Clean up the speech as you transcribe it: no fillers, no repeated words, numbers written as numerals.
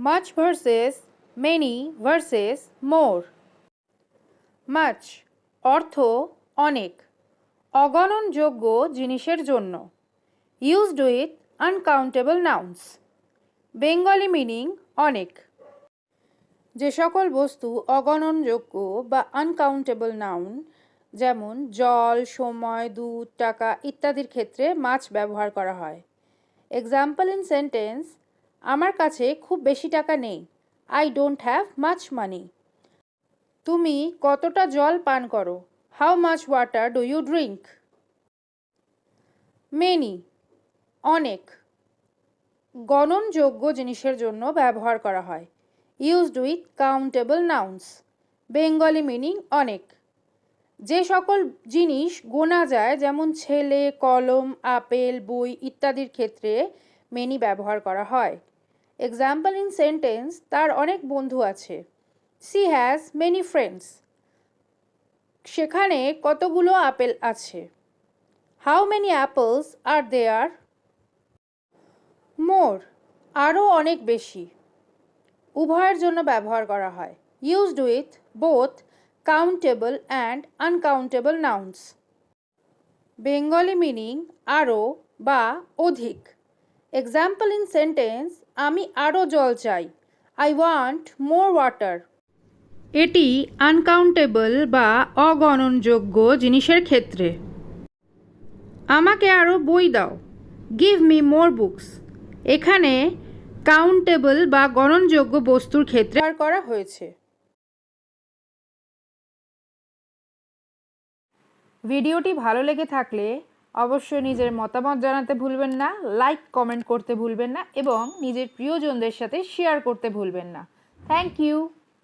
much versus many versus more. much অর্থ অনেক, অগণনযোগ্য জিনিসের জন্য। used with uncountable nouns. Bengali meaning অনেক। যে সকল বস্তু অগণনযোগ্য বা আনকাউন্টেবল নাউন, যেমন জল, সময়, দুধ, টাকা ইত্যাদির ক্ষেত্রে মাছ ব্যবহার করা হয়। এক্সাম্পল ইন সেন্টেন্স: আমার কাছে খুব বেশি টাকা নেই। I don't have much money. তুমি কতটা জল পান করো? How much water do you drink? Many অনেক, গণনযোগ্য জিনিসের জন্য ব্যবহার করা হয়। used with countable nouns. Bengali meaning অনেক। যে সকল জিনিস গোনা যায়, যেমন ছেলে, কলম, আপেল, বই ইত্যাদির ক্ষেত্রে মেনি ব্যবহার করা হয়। এক্সাম্পল ইন সেন্টেন্স: তার অনেক বন্ধু আছে। she has many friends. সেখানে কতগুলো আপেল আছে? how many apples are there? more আরও অনেক বেশি, উভয়ের জন্য ব্যবহার করা হয়। used with both countable and uncountable nouns. Bengali meaning আরও বা অধিক। এক্সাম্পল ইন সেন্টেন্স: আমি আরও জল চাই। I want more water. এটি আনকাউন্টেবল বা অগণনযোগ্য জিনিসের ক্ষেত্রে। আমাকে আরও বই দাও। Give me more books. এখানে কাউন্টেবল বা গণনযোগ্য বস্তুর ক্ষেত্রে ব্যবহার করা হয়েছে। ভিডিওটি ভালো লেগে থাকলে অবশ্যই নিজের মতামত জানাতে ভুলবেন না, লাইক কমেন্ট করতে ভুলবেন না এবং নিজের প্রিয়জনদের সাথে শেয়ার করতে ভুলবেন না। Thank you.